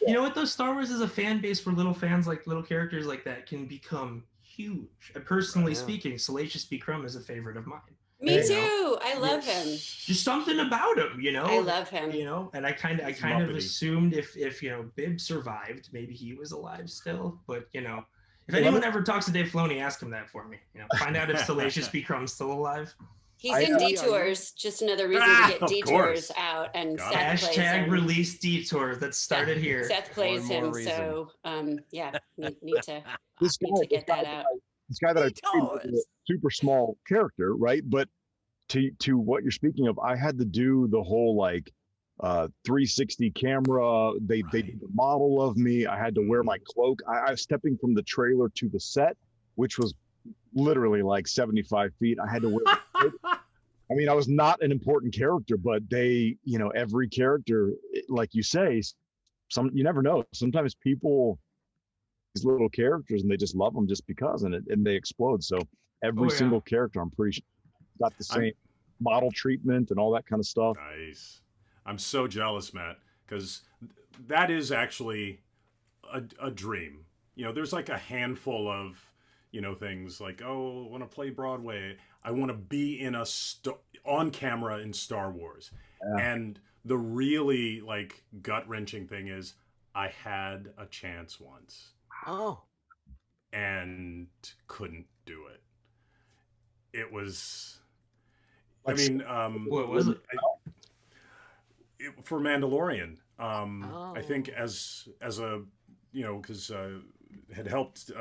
You know what though? Star Wars is a fan base where little fans, like little characters like that, can become huge. Personally speaking, Salacious B. Crumb is a favorite of mine. Me You too. know? I love him. Just something about him, you know. I love him. You know, and I kind of Muppety. assumed if you know Bibb survived, maybe he was alive still. But you know, if anyone ever talks to Dave Filoni, ask him that for me. You know, find out if Salacious B. Crumb's still alive. He's in Detours, just another reason to get of Detours course. out, and Got Seth plays Hashtag him. release Detours. That started here. Seth plays One more him, reason. so need to This need to get that guy, out. this guy that I played was a super small character, right? But to what you're speaking of, I had to do the whole like 360 camera. They did the model of me. I had to wear my cloak. I was stepping from the trailer to the set, which was literally like 75 feet. I had to wear I mean, I was not an important character, but they, you know, every character, like you say, you never know. Sometimes people, these little characters, and they just love them just because, and they explode. So every single character, I'm pretty sure, got the same model treatment and all that kind of stuff. Nice. I'm so jealous, Matt, because that is actually a dream. You know, there's like a handful of, you know, things like, oh, I want to play Broadway. I want to be in on camera in Star Wars. Yeah. And the really like gut-wrenching thing is I had a chance once. Oh. And couldn't do it. It was, I mean, what was it? For Mandalorian. I think as a, you know, because had helped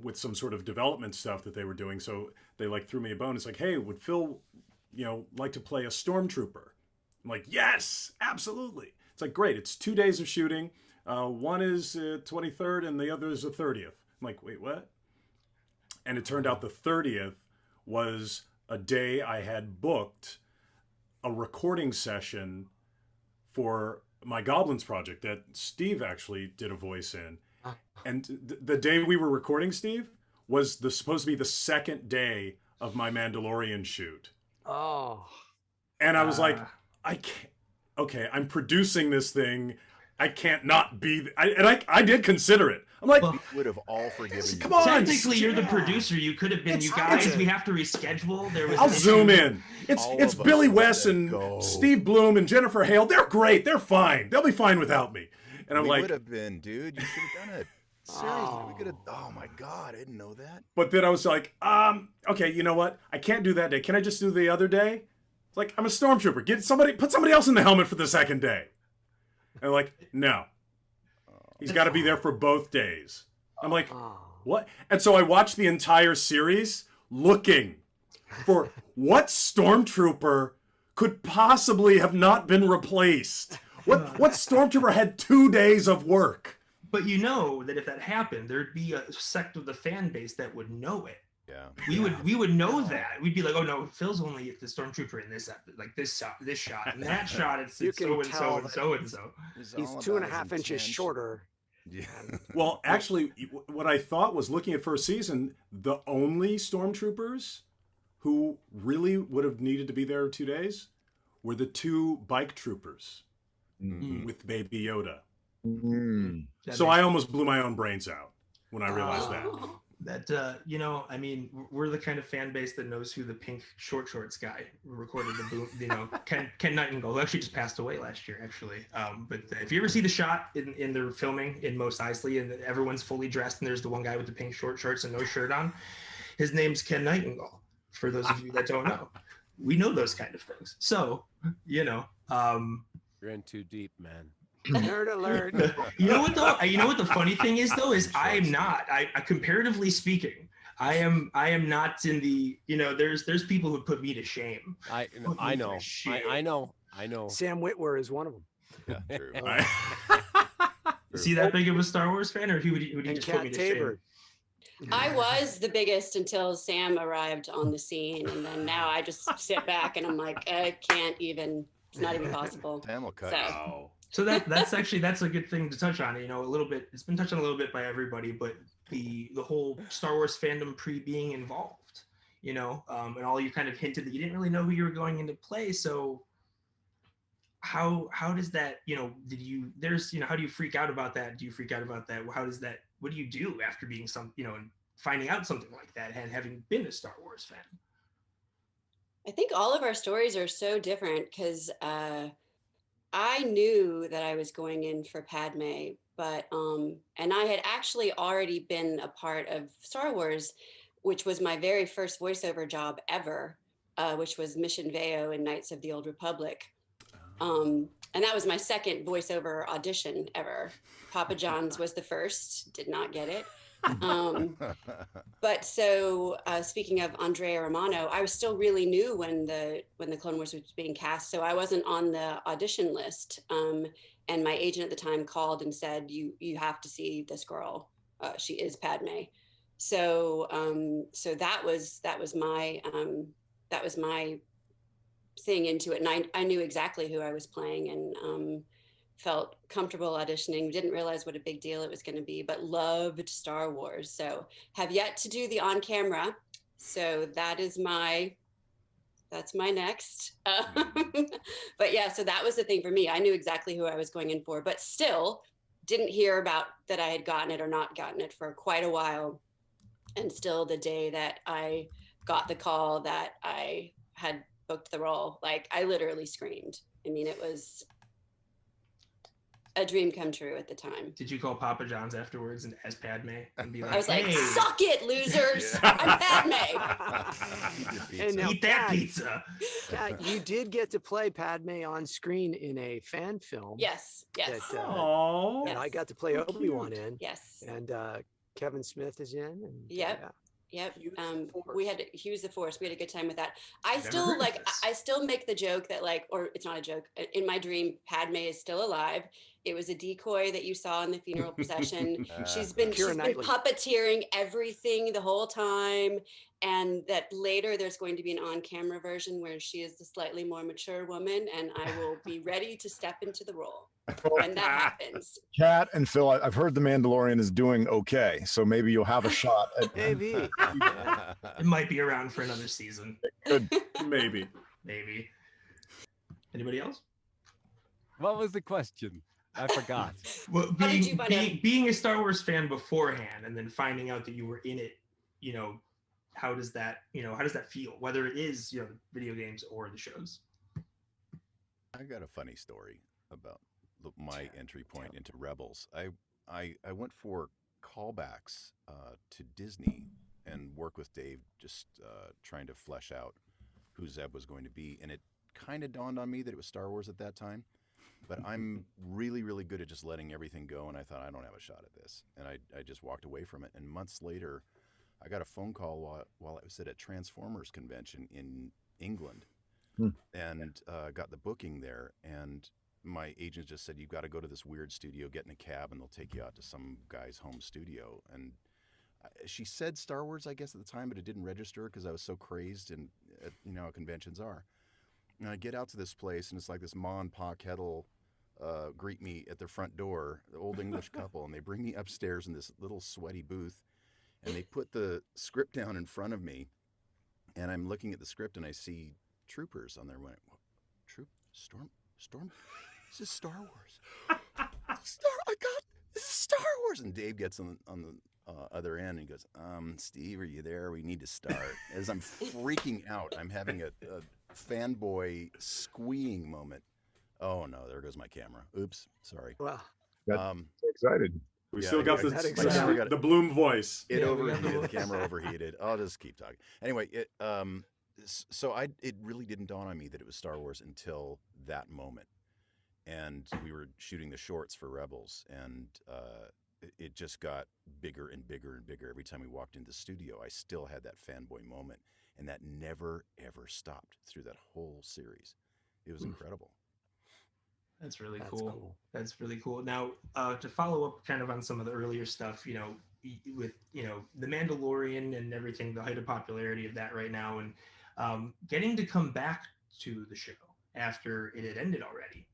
with some sort of development stuff that they were doing. So they like threw me a bone. It's like, hey, would Phil, you know, like to play a stormtrooper? I'm like, yes, absolutely. It's like, great. It's 2 days of shooting. One is 23rd and the other is the 30th. I'm like, wait, what? And it turned out the 30th was a day I had booked a recording session for my Goblins project that Steve actually did a voice in. And the day we were recording, Steve, was supposed to be the second day of my Mandalorian shoot. Oh. And I was like, I can't. Okay, I'm producing this thing. I can't not be. I did consider it. I'm like, we would have all forgiven you. Come on, technically, you're the producer. You could have been. You guys, we have to reschedule. There was. I'll zoom in. It's Billy West and Steve Blum and Jennifer Hale. They're great. They're fine. They'll be fine without me. And I'm like, would have been, dude. You should have done it. Seriously, we could have. Oh my God, I didn't know that. But then I was like, okay, you know what? I can't do that day. Can I just do the other day? It's like, I'm a stormtrooper. Put somebody else in the helmet for the second day. And I'm like, no. He's got to be there for both days. I'm like, what? And so I watched the entire series looking for what stormtrooper could possibly have not been replaced. What stormtrooper had 2 days of work? But you know that if that happened, there'd be a sect of the fan base that would know it. Yeah. We would know that. We'd be like, oh no, Phil's only the stormtrooper in this like this shot, and that shot it's so and so and so and so. He's 2.5 inches shorter. Yeah. Well, actually, what I thought was looking at first season, the only stormtroopers who really would have needed to be there 2 days were the 2 bike troopers with Baby Yoda. So I almost blew my own brains out when I realized that. That you know, I mean, we're the kind of fan base that knows who the pink shorts guy who recorded the you know, Ken Nightingale, who actually just passed away last year, actually. But if you ever see the shot in the filming in Mos Eisley and everyone's fully dressed and there's the one guy with the pink shorts and no shirt on, his name's Ken Nightingale. For those of you that don't know, we know those kind of things. So you know, you're in too deep, man. Nerd alert. You know what though? You know what the funny thing is though is I'm not. I comparatively speaking, I am not in the. You know, there's people who put me to shame. I know. Sam Witwer is one of them. Yeah, true. Is he that big of a Star Wars fan, or would he just put me to shame? I was the biggest until Sam arrived on the scene, and then now I just sit back and I'm like, I can't even. It's not even possible. Sam will cut. So that's a good thing to touch on. You know, a little bit. It's been touched on a little bit by everybody, but the whole Star Wars fandom being involved. You know, and all you kind of hinted that you didn't really know who you were going into play. So how does that? You know, how do you freak out about that? Do you freak out about that? How does that? What do you do after being and finding out something like that and having been a Star Wars fan? I think all of our stories are so different because I knew that I was going in for Padme, but and I had actually already been a part of Star Wars, which was my very first voiceover job ever. which was Mission Veo in Knights of the Old Republic. And that was my second voiceover audition ever. Papa John's was the first, did not get it. But so speaking of Andrea Romano, I was still really new when the Clone Wars was being cast, so I wasn't on the audition list. And my agent at the time called and said, "You have to see this girl. She is Padme." So so that was my thing into it, and I knew exactly who I was playing, and felt comfortable auditioning. Didn't realize what a big deal it was going to be, but loved Star Wars. So have yet to do the on camera. So that's my next. But yeah, so that was the thing for me. I knew exactly who I was going in for, but still didn't hear about that I had gotten it or not gotten it for quite a while. And still the day that I got the call that I had booked the role, like I literally screamed. I mean, it was a dream come true at the time. Did you call Papa John's afterwards and as Padme and be like, I was like, "Hey, suck it, losers. I'm Padme." And now, eat that Pat, pizza"? Pat, you did get to play Padme on screen in a fan film. Yes, yes, That, Oh, and I Yes. got to play Obi-Wan in, yes. and Kevin Smith is in. And, Yep. yeah. Yep. Use the Force. We had to use the Force. We had a good time with that. I Never still heard of like. this. I still make the joke that like, or it's not a joke. In my dream, Padme is still alive. It was a decoy that you saw in the funeral procession. She's been Keira Knightley. puppeteering everything the whole time, and that later there's going to be an on-camera version where she is the slightly more mature woman, and I will be ready to step into the role when that happens. Kat and Phil, I've heard The Mandalorian is doing okay, so maybe you'll have a shot at Maybe. It might be around for another season. maybe. Maybe. Anybody else? What was the question? I forgot. Well, How did you find out? being a Star Wars fan beforehand and then finding out that you were in it, how does that feel? Whether it is, the video games or the shows. I got a funny story about my entry point into Rebels. I went for callbacks to Disney and work with Dave, just trying to flesh out who Zeb was going to be. And it kind of dawned on me that it was Star Wars at that time. But I'm really, really good at just letting everything go. And I thought, I don't have a shot at this. And I just walked away from it. And months later, I got a phone call while I was at a Transformers convention in England. And got the booking there. And my agent just said, "You've got to go to this weird studio, get in a cab, and they'll take you out to some guy's home studio." And she said Star Wars, I guess, at the time, but it didn't register because I was so crazed, and how conventions are. And I get out to this place, and it's like this ma and pa kettle greet me at their front door, the old English couple, and they bring me upstairs in this little sweaty booth, and they put the script down in front of me, and I'm looking at the script, and I see troopers on there. Storm. This is Star Wars. This is Star Wars. And Dave gets on the other end and he goes, "Steve, are you there? We need to start." As I'm freaking out, I'm having a fanboy squeeing moment. Oh no, there goes my camera. Oops, sorry. Wow. so excited. We Yeah, still got that excited. the Bloom voice. It Yeah, we overheated. got The camera overheated. I'll just keep talking. Anyway, it really didn't dawn on me that it was Star Wars until that moment. And we were shooting the shorts for Rebels, and it just got bigger and bigger and bigger. Every time we walked into the studio, I still had that fanboy moment, and that never, ever stopped through that whole series. It was incredible. That's really That's cool. cool. That's really cool. Now, to follow up kind of on some of the earlier stuff, with The Mandalorian and everything, the height of popularity of that right now, and getting to come back to the show after it had ended already.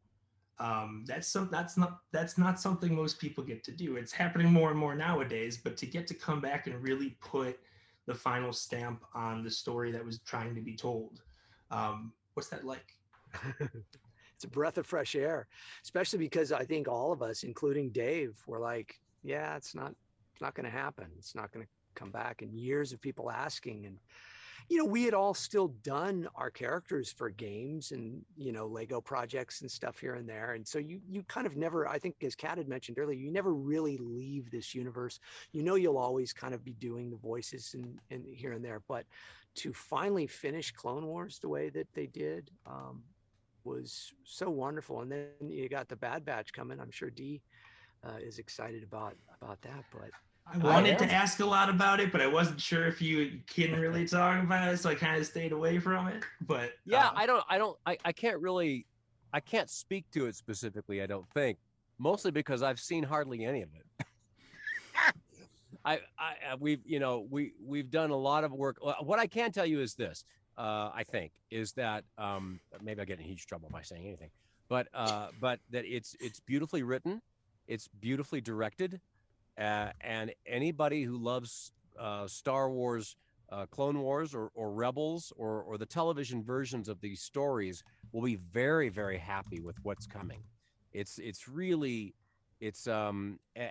That's not something most people get to do. It's happening more and more nowadays, but to get to come back and really put the final stamp on the story that was trying to be told, what's that like? It's a breath of fresh air, especially because I think all of us, including Dave, were like, yeah, it's not going to happen. It's not going to come back. And years of people asking, and we had all still done our characters for games and, Lego projects and stuff here and there. And so you kind of never, I think as Kat had mentioned earlier, you never really leave this universe. You'll always kind of be doing the voices and here and there. But to finally finish Clone Wars the way that they did was so wonderful. And then you got the Bad Batch coming. I'm sure Dee is excited about that. But I wanted to ask a lot about it, but I wasn't sure if you can really talk about it, so I kind of stayed away from it. But yeah, I can't speak to it specifically. I don't think, mostly because I've seen hardly any of it. We've done a lot of work. What I can tell you is this. I think is that maybe I'll get in huge trouble by saying anything, but that it's beautifully written, it's beautifully directed, and anybody who loves Star Wars, Clone Wars, or Rebels, or the television versions of these stories will be very, very happy with what's coming. It's really,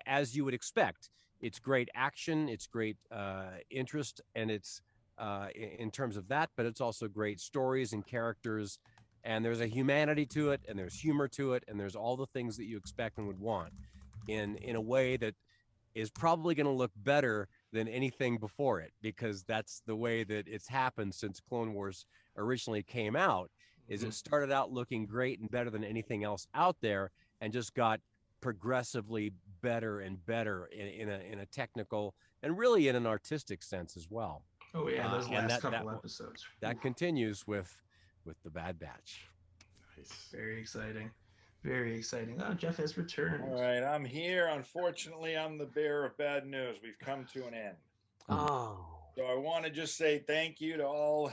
as you would expect. It's great action, it's great interest, and it's in terms of that, but it's also great stories and characters, and there's a humanity to it, and there's humor to it, and there's all the things that you expect and would want in a way that is probably going to look better than anything before it, because that's the way that it's happened since Clone Wars originally came out. Is it started out looking great and better than anything else out there, and just got progressively better and better in a technical and really in an artistic sense as well. Oh yeah, those last couple episodes. That continues with the Bad Batch. Nice. Very exciting. Very exciting. Oh, Jeff has returned. All right, I'm here. Unfortunately, I'm the bearer of bad news. We've come to an end. oh, So I want to just say thank you to all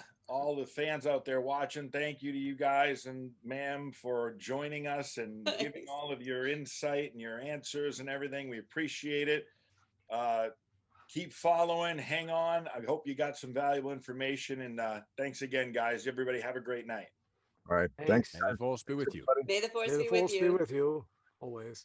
the fans out there watching. Thank you to you guys and ma'am for joining us and giving all of your insight and your answers and everything. We appreciate it. Keep following, hang on. I hope you got some valuable information, and thanks again, guys. Everybody have a great night. All right. Thanks. Thanks. May the force be with you. May the force May the be force with be you. with you always.